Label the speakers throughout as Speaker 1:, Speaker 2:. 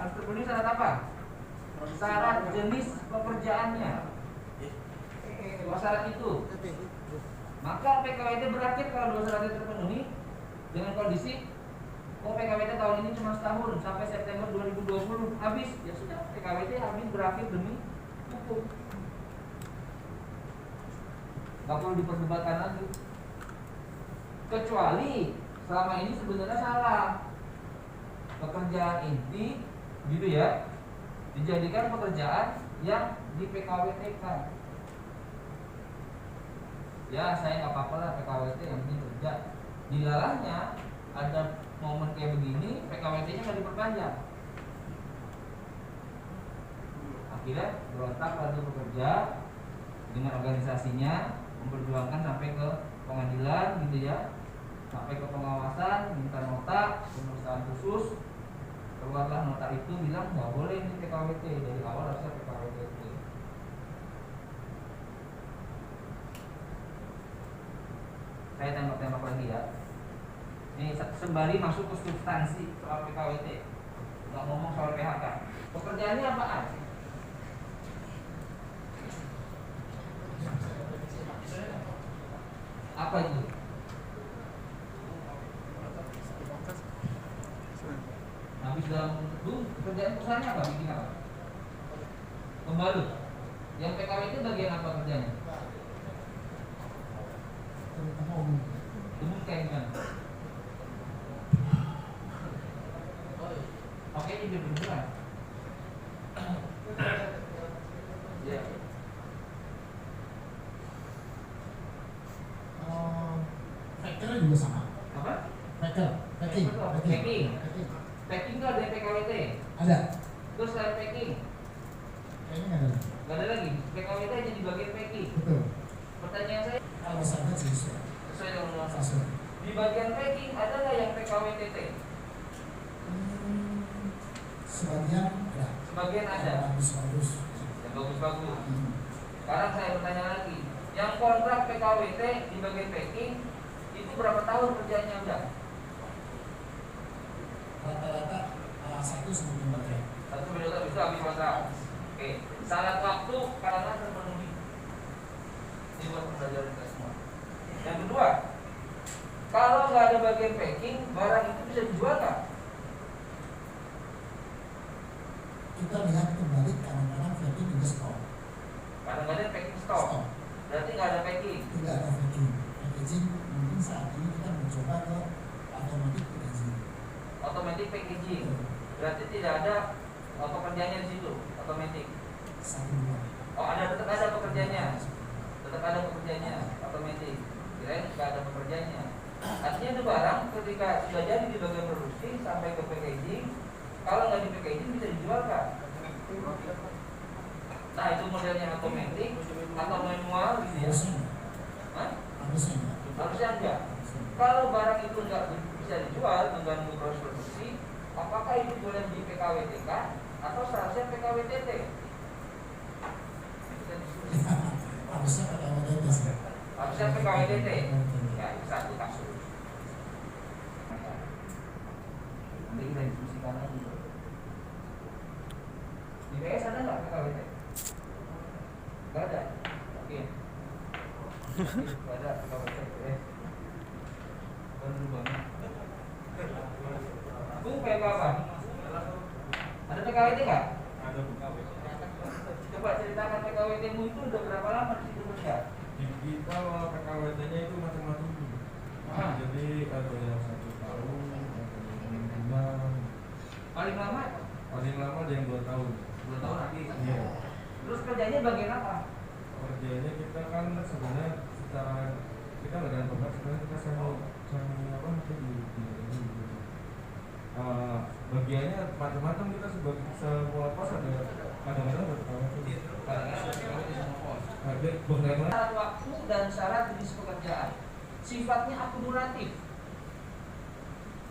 Speaker 1: Harus terpenuhi syarat apa? Syarat jenis pekerjaannya. Dua syarat itu. Maka PKWT berakhir kalau dua syarat itu terpenuhi dengan kondisi PKWT tahun ini cuma setahun sampai September 2020 habis, ya sudah PKWT habis berakhir demi hukum. Gak perlu diperdebatkan lagi. Kecuali selama ini sebenarnya salah. Pekerjaan inti gitu ya, dijadikan pekerjaan yang di PKWT-kan. Ya saya nggak apa-apa lah PKWT yang penting kerja. Dilalahnya ada momen kayak begini, PKWT-nya nggak diperpanjang. Akhirnya berontak pada bekerja dengan organisasinya, memperjuangkan sampai ke pengadilan gitu ya, sampai ke pengawasan, minta nota pemeriksaan khusus. Keluarlah nota itu bilang nggak boleh ini PKWT, dari awal harusnya PKWT. Saya tembak-tembak lagi ya. Ini sembari masuk ke substansi soal PKWT, nggak ngomong soal PHK. Pekerjaannya apaan? Apa itu? Habis dalam itu pekerjaan perusahaannya apa? Bikin apa? Pembalut. Yang PKWT bagian apa kerjanya? Umum kayak gimana? Oke, ini beneran. Ya.
Speaker 2: Packer juga sama.
Speaker 1: Apa?
Speaker 2: Packing
Speaker 1: itu ada PKWT.
Speaker 2: Ada.
Speaker 1: Terus selain packing,
Speaker 2: Kayaknya ada.
Speaker 1: nggak ada lagi. PKWT hanya di bagian packing.
Speaker 2: Betul.
Speaker 1: Pertanyaan saya,
Speaker 2: Alasannya sih
Speaker 1: sesuai dengan undang-undang.
Speaker 2: sesuai.
Speaker 1: Di bagian packing ada nggak yang PKWTT?
Speaker 2: Sebagian ada.
Speaker 1: Sebagian ada.
Speaker 2: Bagus.
Speaker 1: Yang bagus-bagus. Sekarang saya bertanya lagi, yang kontrak PKWT di bagian packing itu berapa tahun kerjanya udah?
Speaker 2: Rata-rata 1 sampai 2 tahun.
Speaker 1: 1 tahun bisa habis kontrak. Oke, syarat waktu karena terpenuhi. Ini buat pembelajaran kita semua. Yang kedua, kalau nggak ada bagian packing, barang itu bisa dijual nggak?
Speaker 2: Kita lihat kembali kadang-kadang packing juga stop.
Speaker 1: Kadang-kadang packing stop. Berarti nggak ada packing.
Speaker 2: Tidak ada packing. Packaging mungkin saat ini kita mencoba ke automatic packaging.
Speaker 1: Automatic packaging. Berarti tidak ada pekerjaannya di situ. Automatic.
Speaker 2: 1-2.
Speaker 1: Oh, tetap ada pekerjaannya. Tetap ada pekerjaannya. Automatic. Kirain nggak ada pekerjaannya. Artinya itu barang ketika sudah jadi di bagian produksi sampai ke packaging, kalau nggak di packaging bisa dijual kan? Nah itu modelnya automatic atau manual gitu ya? Harusnya enggak. Kalau barang itu nggak bisa dijual mengganggu proses produksi, apakah itu boleh di PKWTK atau seharusnya PKWTT?
Speaker 2: Harusnya PKWTT.
Speaker 1: Harusnya PKWTT. Ya, itu satu kasus. Nanti kita diskusikan lagi. Di PS ada nggak PKWT? Nggak ada. Oke. Nggak ada PKWT. Baru banget. Bung PK apa? Ada PKWT nggak?
Speaker 3: Ada PKWT.
Speaker 1: Coba ceritakan PKWT-mu itu udah berapa lama di situ kerja?
Speaker 3: Di kita PKWT-nya itu macam-macam. Jadi ada yang 1 tahun, ada yang 6 bulan.
Speaker 1: Paling lama?
Speaker 3: Paling lama ada yang 2 tahun.
Speaker 1: 2 tahun habis.
Speaker 3: Iya.
Speaker 1: Terus kerjanya bagian apa?
Speaker 3: Kerjanya kita kan sebenarnya secara kita nggak ada tempat, sebenarnya kita sama apa nanti di bagiannya macam-macam. Kita sebagai semua pos ada kadang-kadang ada PKWT.
Speaker 1: Kadang-kadang ada PKWT sama pos.
Speaker 3: Ada bagaimana?
Speaker 1: Syarat waktu dan syarat jenis pekerjaan sifatnya akumulatif,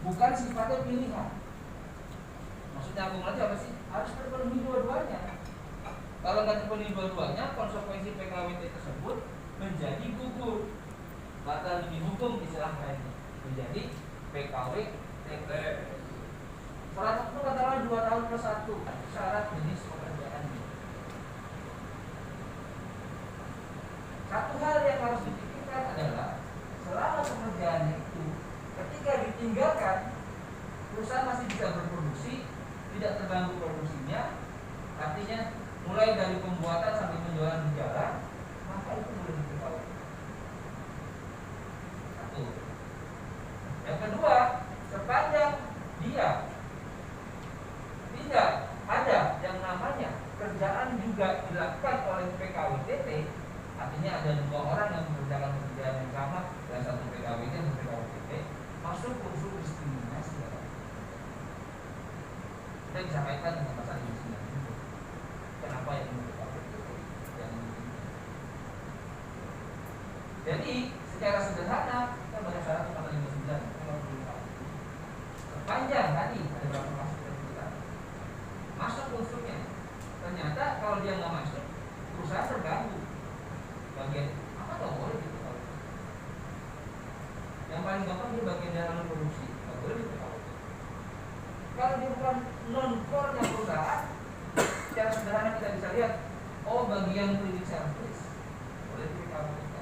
Speaker 1: bukan sifatnya pilihan. Maksudnya akumulatif apa sih? Harus terpenuhi dua-duanya. Kalau nggak terpenuhi dua-duanya, konsekuensi PKWT tersebut menjadi gugur, batal demi hukum istilah lainnya, menjadi PKWTT. Syarat itu katakanlah 2 tahun plus 1 syarat jenis pekerjaannya. Satu hal yang harus dipikirkan adalah selama pekerjaannya itu ketika ditinggalkan, perusahaan masih bisa berproduksi, tidak terganggu produksinya, artinya mulai dari pembuatan sampai penjualan berjalan, maka itu boleh diketahui. Satu. Yang kedua, sepanjang dia tidak ada yang namanya kerjaan juga dilakukan oleh PKWTT, artinya ada 2 orang yang mengerjakan pekerjaan yang sama dan satu PKWT dan PKWTT, masuk unsur diskriminasi. Kita bisa kaitkan dengan pasal 29. Kenapa yang PKWTT yang ini? Jadi secara sederhana kita banyak syarat pasal 59. Sepanjang tadi ada berapa masuk kita masuk unsurnya, ternyata kalau dia nggak masuk, perusahaan terganggu. Bagian apa nggak boleh gitu kalau yang paling gampang dia bagian dalam produksi nggak boleh gitu kalau dia bukan non core nya perusahaan. Secara sederhana kita bisa lihat, oh bagian cleaning service boleh di PKWTK,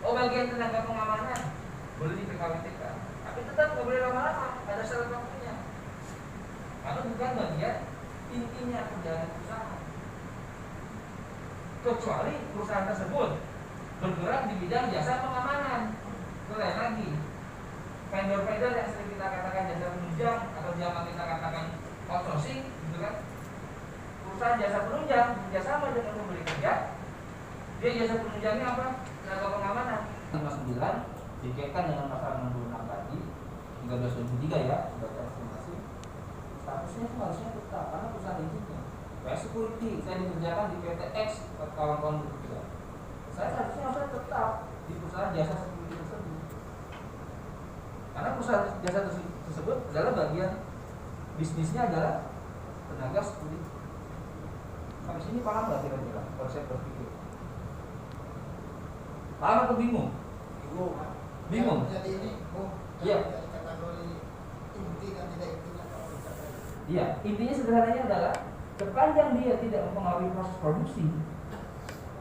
Speaker 1: oh bagian tenaga pengamanan boleh di PKWTK, tapi tetap nggak boleh lama-lama, ada syarat waktunya karena bukan bagian intinya perjalanan perusahaan. Kecuali perusahaan tersebut bergerak di bidang jasa pengamanan, itu lain lagi. Vendor-vendor yang sering kita katakan jasa penunjang atau zaman kita katakan outsourcing, gitu kan? Perusahaan jasa penunjang bekerjasama dengan pemberi kerja, dia jasa penunjangnya apa? Tenaga pengamanan. Nomor 9 dikaitkan dengan pasal 66 tadi, 1323 ya, sebagai estimasi. Statusnya itu harusnya tetap karena perusahaan izinnya. Kayak security, saya dikerjakan di PT X kawan-kawan bekerja. Saya harusnya tetap di perusahaan jasa security tersebut. Karena perusahaan jasa tersebut adalah bagian bisnisnya adalah tenaga security. Sampai sini paham nggak kira-kira konsep berpikir? Paham atau bingung? Bingung.
Speaker 2: Jadi ini,
Speaker 1: Iya.
Speaker 2: kategori inti dan tidak intinya kalau dikatakan.
Speaker 1: Iya, intinya sederhananya adalah sepanjang dia tidak mempengaruhi proses produksi,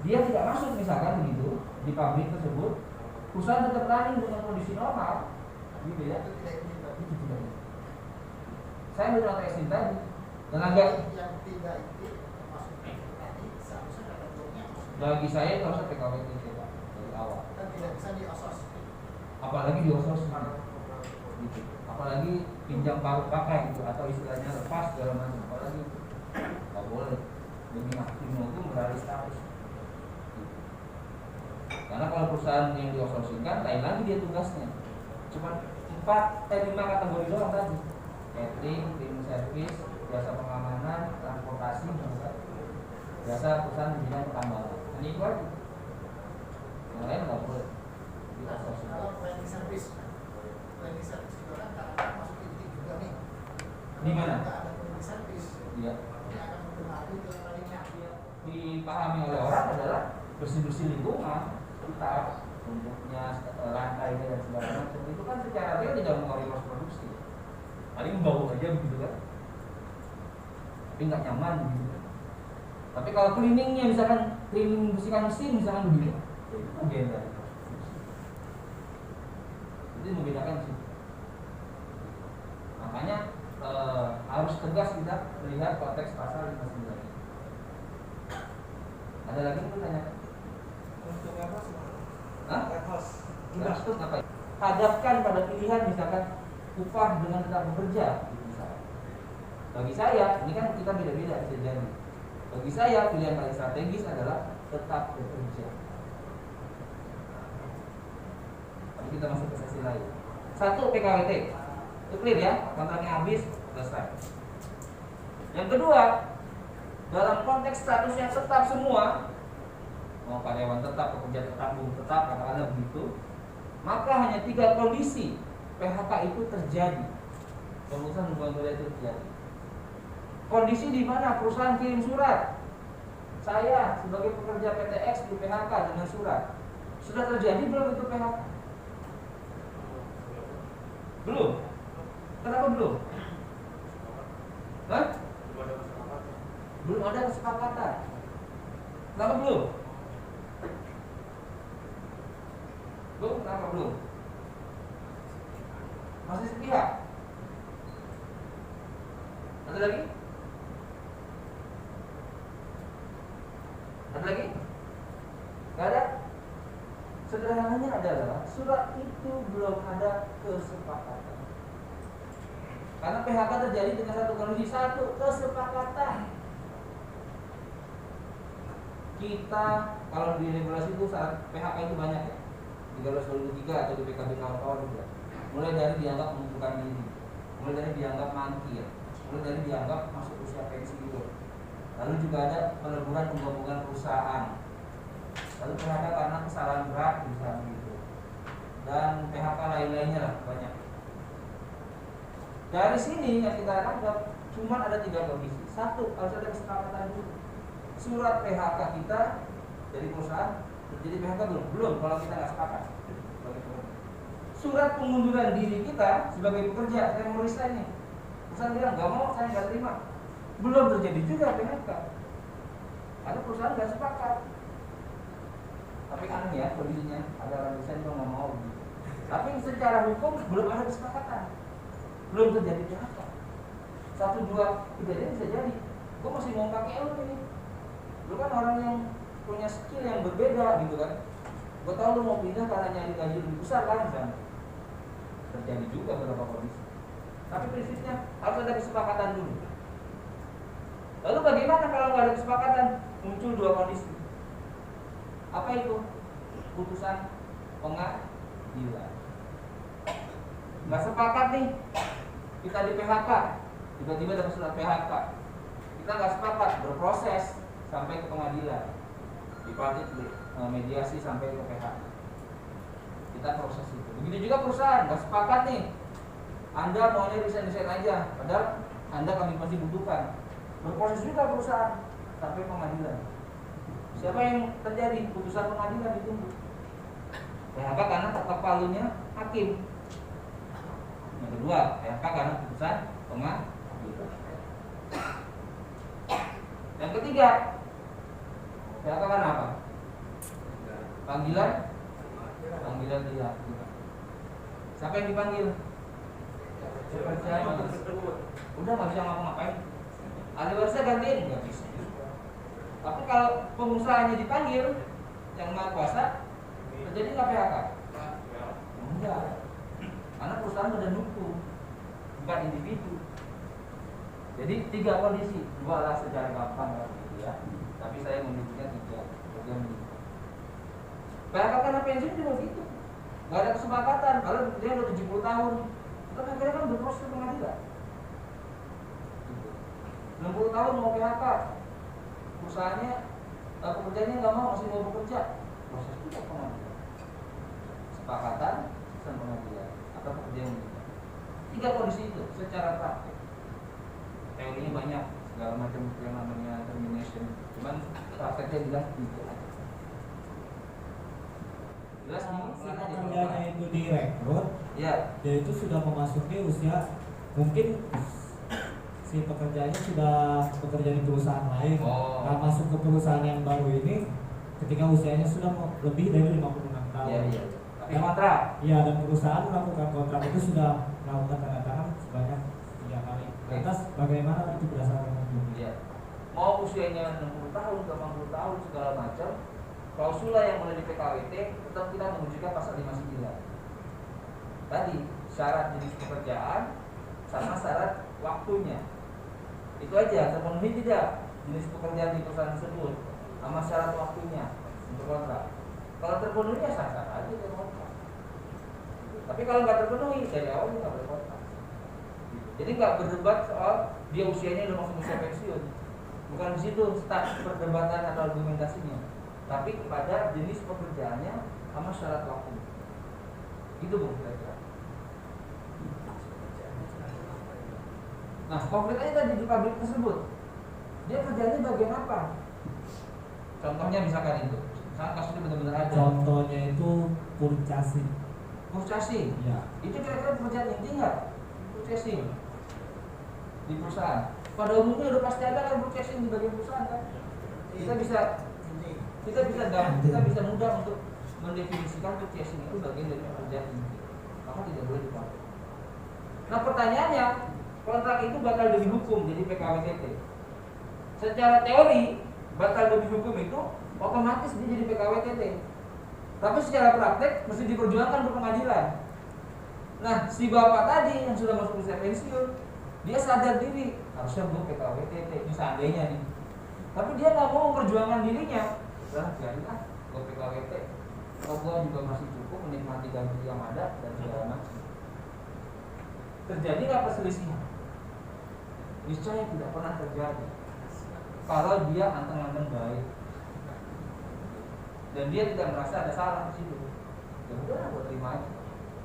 Speaker 1: dia tidak masuk misalkan begitu di pabrik tersebut, perusahaan tetap running dengan kondisi normal, gitu ya.
Speaker 2: Itu tidak inti.
Speaker 1: Itu tidak. Saya menurut testing tadi, tenaga
Speaker 2: Yang tidak inti termasuk tadi seharusnya kategorinya
Speaker 1: bagi saya itu harusnya PKWT Pak dari awal.
Speaker 2: kan tidak bisa diosos.
Speaker 1: Apalagi di outsourcing, gitu. Apalagi pinjam pakai gitu atau istilahnya lepas segala macam, apalagi nggak boleh demi hakim maupun beralih status. Karena kalau perusahaan yang di outsourcing kan lain lagi dia tugasnya. Cuma 5 kategori doang tadi. Catering, cleaning service, jasa pengamanan, transportasi, jasa perusahaan di bidang pertambangan. Ini itu aja. Yang lain nggak boleh di outsourcing.
Speaker 2: Kalau cleaning service juga kan kadang masuk inti juga nih.
Speaker 1: Di mana?
Speaker 2: Tidak ada cleaning service.
Speaker 1: Iya.
Speaker 2: Ini akan mempengaruhi ke lainnya.
Speaker 1: Dipahami oleh orang adalah bersih-bersih lingkungan, tetap bentuknya, lantainya dan segala macam itu kan secara real tidak mengaruhi proses produksi. Paling bau aja begitu kan, tapi nggak nyaman begitu. Tapi kalau cleaningnya misalkan cleaning bersihkan mesin misalkan begini, itu bagian dari proses produksi. Itu membedakan sih. Makanya harus tegas kita melihat konteks pasal 59. Ada lagi yang bertanya?
Speaker 3: Untuk apa sih?
Speaker 1: Hah?
Speaker 3: Host.
Speaker 1: Maksud apa? Hadapkan pada pilihan misalkan upah dengan tetap bekerja. Misalkan. Bagi saya, ini kan kita beda-beda bisa jadi. Bagi saya pilihan paling strategis adalah tetap bekerja. Tapi kita masuk ke sesi lain. 1 PKWT, itu clear ya, kontraknya habis, selesai. Yang kedua, dalam konteks statusnya tetap semua, mau karyawan tetap, pekerja tetap, buruh tetap, katakanlah begitu, maka hanya 3 kondisi PHK itu terjadi. Pemutusan hubungan kerja itu terjadi. Kondisi di mana perusahaan kirim surat, saya sebagai pekerja PT X di PHK dengan surat. Sudah terjadi belum itu PHK? Belum. Kenapa belum? Hah? Belum ada kesepakatan. Kenapa belum? Belum, kenapa belum? Masih sepihak? Ada lagi? Ada lagi? Gak ada? Sederhananya adalah surat itu belum ada kesepakatan. Karena PHK terjadi dengan satu kondisi, satu kesepakatan. Kita kalau di regulasi itu saat PHK itu banyak ya, 13/2003 atau di PKB kawan-kawan juga. Mulai dari dianggap mengumpulkan diri, mulai dari dianggap mangkir, mulai dari dianggap masuk usia pensiun. Lalu juga ada peleburan penggabungan perusahaan. Lalu PHK karena kesalahan berat misalnya gitu. Dan PHK lain-lainnya lah banyak. Dari sini yang kita anggap cuma ada 3 kondisi. Satu, harus ada kesepakatan dulu. Surat PHK kita dari perusahaan terjadi PHK belum? Belum kalau kita nggak sepakat. Surat pengunduran diri kita sebagai pekerja, saya mau resign nih. Perusahaan bilang nggak mau, saya nggak terima. Belum terjadi juga PHK. Karena perusahaan nggak sepakat. Tapi aneh ya kondisinya, ada orang resign kok nggak mau. Tapi secara hukum belum ada kesepakatan. Belum terjadi PHK. 1, 2 kejadian bisa jadi. Gue masih mau pakai lu ini. Lu kan orang yang punya skill yang berbeda gitu kan. Gue tahu lu mau pindah karena nyari gaji lebih besar kan misalnya. Terjadi juga beberapa kondisi. Tapi prinsipnya harus ada kesepakatan dulu. Lalu bagaimana kalau nggak ada kesepakatan? Muncul 2 kondisi. Apa itu? Putusan pengadilan. Nggak sepakat nih, kita di PHK, tiba-tiba dapat surat PHK. Kita nggak sepakat, berproses sampai ke pengadilan, dipanggil mediasi sampai ke PHK. Kita proses itu. Begitu juga perusahaan nggak sepakat nih, Anda maunya resign aja, padahal Anda kami masih butuhkan. Berproses juga perusahaan sampai pengadilan. Siapa yang terjadi? Putusan pengadilan ditunggu. PHK karena ketok palunya hakim. Yang kedua, PHK karena putusan pengadilan. Yang ketiga, PHK karena apa? Panggilan dilakukan. Siapa yang dipanggil? Udah nggak bisa ngapa-ngapain. Ahli warisnya gantiin nggak bisa. Tapi kalau pengusahanya dipanggil, yang maha kuasa, terjadi nggak PHK? Enggak. Karena perusahaan badan hukum, bukan individu. Jadi 3 kondisi, 2 lah secara gampang gitu ya. Tapi saya menyebutnya 3. PHK karena pensiun juga gitu. Gak ada kesepakatan. Kalau dia udah 70 tahun, terus akhirnya kan berproses ke pengadilan. 60 tahun mau PHK, perusahaannya, pekerjaannya nggak mau, masih mau bekerja, proses juga pengadilan. Sepakatan dan pengadilan atau pekerja yang meninggal. 3 kondisi itu secara praktik. Teorinya banyak, segala macam yang namanya termination. Cuman prakteknya bilang 3 aja. Jelas nih,
Speaker 4: kerjanya itu direkrut,
Speaker 1: ya.
Speaker 4: dia itu sudah memasuki usia, mungkin si pekerjaannya sudah bekerja di perusahaan lain. Nah, masuk ke perusahaan yang baru ini ketika usianya sudah lebih dari 56 tahun.
Speaker 1: Iya. Tapi kontrak.
Speaker 4: Iya, dan perusahaan melakukan kontrak itu sudah melakukan tanda tangan sebanyak 3 kali. Lantas bagaimana itu berdasarkan hukum?
Speaker 1: Iya. Mau usianya 60 tahun, 80 tahun segala macam, klausul yang mulai di PKWT tetap kita menunjukkan pasal 59. Tadi syarat jenis pekerjaan sama syarat waktunya. Itu aja, terpenuhi tidak jenis pekerjaan di perusahaan tersebut sama syarat waktunya untuk kontrak. Kalau terpenuhi ya sah-sah aja dia kontrak. Tapi kalau nggak terpenuhi dari awal dia nggak boleh kontrak. Jadi nggak berdebat soal dia usianya udah masuk usia pensiun. Bukan di situ start perdebatan atau argumentasinya, tapi kepada jenis pekerjaannya sama syarat waktu. Itu Bu kira-kira. Nah, konkretnya tadi di pabrik tersebut, dia kerjanya bagian apa? Contohnya misalkan itu, misalkan kasusnya benar-benar ada.
Speaker 4: Contohnya itu kurcasi.
Speaker 1: Kurcasi.
Speaker 4: Ya.
Speaker 1: Itu kira-kira pekerjaan inti nggak? purchasing di perusahaan. Pada umumnya udah pasti ada kan purchasing di bagian perusahaan kan. Kita bisa mudah untuk mendefinisikan purchasing itu bagian dari pekerjaan inti. Maka tidak boleh dipakai. Nah pertanyaannya, kontrak itu batal demi hukum jadi PKWTT. Secara teori batal demi hukum itu otomatis dia jadi PKWTT. Tapi secara praktek mesti diperjuangkan ke pengadilan. Nah si bapak tadi yang sudah masuk usia pensiun, dia sadar diri harusnya gue PKWTT, ini seandainya nih. Tapi dia nggak mau memperjuangkan dirinya. Lah jadilah gue PKWT. Kalau gue juga masih cukup menikmati gaji yang ada dan segala macam. Terjadi nggak perselisihan? Niscaya tidak pernah terjadi. Kalau dia anteng-anteng baik dan dia tidak merasa ada salah di situ, ya udah gue terima aja,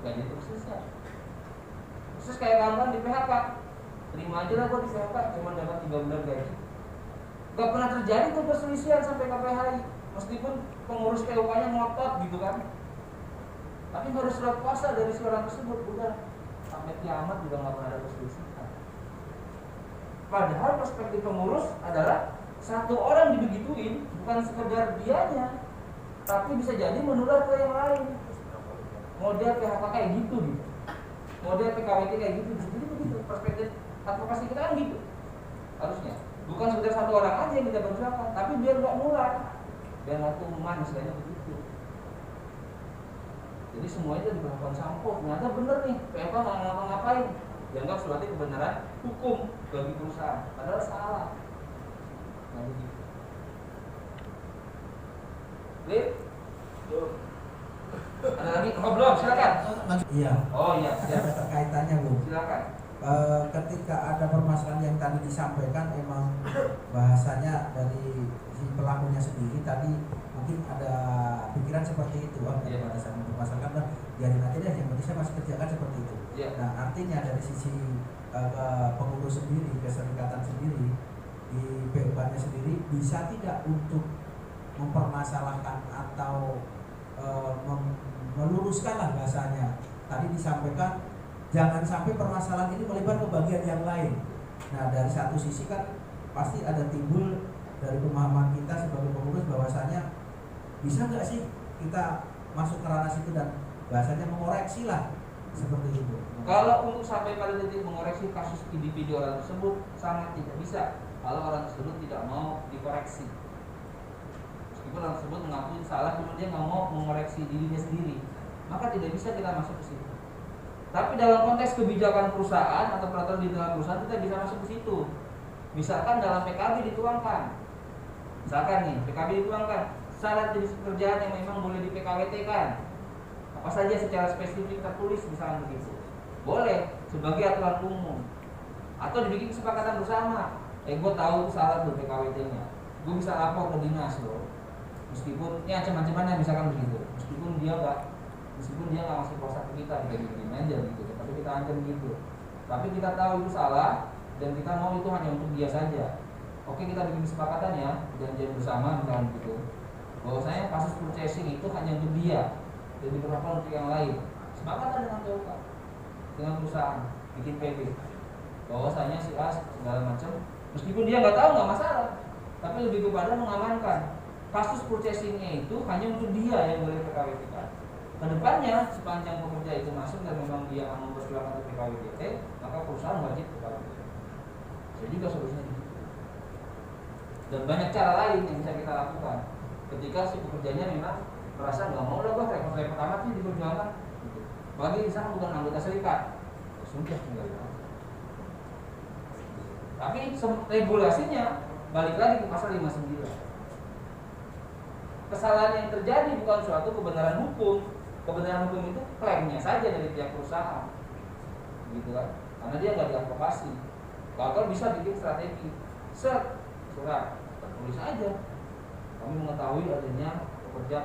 Speaker 1: gak jadi perselisihan. Terus kayak kawan-kawan di PHK, terima aja lah gue di PHK, cuma dapat 3 bulan gaji. Gak pernah terjadi tuh perselisihan sampai KPHI, meskipun pengurus PUK-nya ngotot gitu kan. Tapi harus surat kuasa dari si orang tersebut, udah sampai kiamat juga gak pernah ada perselisihan. Padahal perspektif pengurus adalah satu orang dibegituin bukan sekedar dianya, tapi bisa jadi menular ke yang lain. Model PHK kayak gitu. Model PKWT kayak gitu. Jadi begitu perspektif advokasi kita kan gitu. Harusnya bukan sekedar satu orang aja yang kita perjuangkan, tapi biar nggak nular, biar nggak tuman, istilahnya begitu. Jadi semua itu diberlakukan sampo. Ternyata bener nih, PMK nggak ngapa-ngapain. Dianggap suatu kebenaran hukum bagi perusahaan, padahal salah. Nah begitu. Lip, ada lagi? Oh belum, silakan.
Speaker 5: Iya.
Speaker 1: Oh iya,
Speaker 5: Ada terkaitannya Bu.
Speaker 1: silakan.
Speaker 5: Ketika ada permasalahan yang tadi disampaikan, emang bahasanya dari si pelakunya sendiri tadi mungkin ada pikiran seperti itu, daripada saya mempermasalahkan, nah biarin aja deh, yang penting saya masih kerjakan seperti itu. Nah artinya dari sisi pengurus sendiri, keserikatan sendiri, di PUK-nya sendiri bisa tidak untuk mempermasalahkan atau meluruskan lah bahasanya. Tadi disampaikan jangan sampai permasalahan ini melebar ke bagian yang lain. Nah dari satu sisi kan pasti ada timbul dari pemahaman kita sebagai pengurus bahwasanya bisa nggak sih kita masuk ke ranah situ dan bahasanya mengoreksi lah seperti itu.
Speaker 1: Kalau untuk sampai pada titik mengoreksi kasus individu orang tersebut sangat tidak bisa kalau orang tersebut tidak mau dikoreksi. Meskipun orang tersebut mengakui salah, cuma dia nggak mau mengoreksi dirinya sendiri, maka tidak bisa kita masuk ke situ. Tapi dalam konteks kebijakan perusahaan atau peraturan di dalam perusahaan kita bisa masuk ke situ. Misalkan dalam PKB dituangkan, misalkan nih PKB dituangkan syarat jenis pekerjaan yang memang boleh di PKWT kan, apa saja secara spesifik tertulis misalnya begitu, boleh sebagai aturan umum atau dibikin kesepakatan bersama. Gue tahu salah tuh PKWT-nya, gue bisa lapor ke dinas loh, meskipun ini macam-macamnya misalkan begitu, meskipun dia nggak ngasih kuasa ke kita begini aja gitu, tapi kita ancam gitu. Tapi kita tahu itu salah dan kita mau itu hanya untuk dia saja. Oke, kita bikin kesepakatan ya, janjian bersama misalkan gitu, bahwasanya kasus purchasing itu hanya untuk dia dan diberlakukan untuk yang lain. Sepakatan dengan PUK, dengan perusahaan, bikin PB, bahwasanya si A segala macam, meskipun dia nggak tahu nggak masalah, tapi lebih kepada mengamankan kasus purchasingnya itu hanya untuk dia yang boleh PKWT. Kedepannya sepanjang pekerja itu masuk dan memang dia akan mempersilahkan untuk PKWT, maka perusahaan wajib PKWT. Jadi juga solusinya gitu. Dan banyak cara lain yang bisa kita lakukan ketika si pekerjanya memang merasa nggak mau lah, repot-repot amat sih diperjuangkan. Bagi misalnya bukan anggota serikat, sudah tinggal. Tapi regulasinya balik lagi ke pasal 59. Kesalahan yang terjadi bukan suatu kebenaran hukum. Kebenaran hukum itu klaimnya saja dari pihak perusahaan, gitu kan? Karena dia nggak diadvokasi. Kalau bisa bikin strategi, surat tulis aja. Kami mengetahui adanya pekerja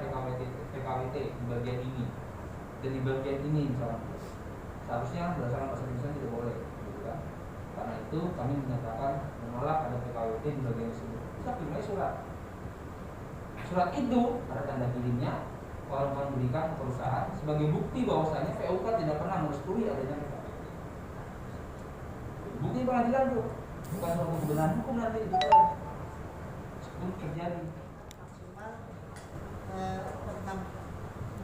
Speaker 1: PKWT di bagian ini dan di bagian ini misalnya. Seharusnya berdasarkan pasal ini tidak boleh, gitu kan? Karena itu kami menyatakan menolak ada PKWT di bagian tersebut. Kita kirim surat. Surat itu ada tanda kirimnya, kawan-kawan berikan ke perusahaan sebagai bukti bahwasanya PUK tidak pernah merestui adanya PKWT. pengadilan tuh, bukan suatu kebenaran hukum nanti itu sebelum terjadi.
Speaker 6: Maksimal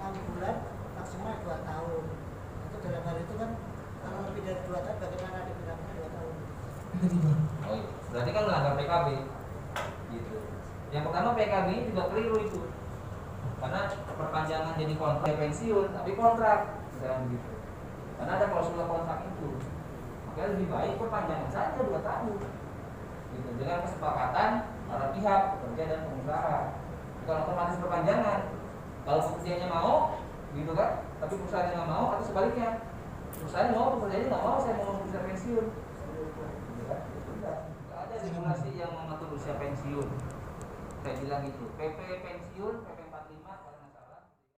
Speaker 6: 6 bulan, maksimal 2 tahun. Itu dalam hal itu kan kalau lebih dari 2 tahun bagaimana dibilangnya 2 tahun?
Speaker 1: Oh, berarti kan melanggar PKB gitu. Yang pertama PKB juga keliru itu, karena perpanjangan jadi kontrak pensiun tapi kontrak misalnya begitu, karena ada klausul kontrak itu. Makanya lebih baik perpanjangan saja 2 tahun gitu, dengan kesepakatan para pihak pekerja dan pengusaha, bukan otomatis perpanjangan. Kalau pekerjanya mau gitu kan, tapi perusahaannya nggak mau, atau sebaliknya perusahaan mau, pekerjanya nggak mau, saya mau bisa pensiun gitu kan. Tidak ada regulasi yang mengatur usia pensiun. Saya bilang itu PP pensiun, PP 45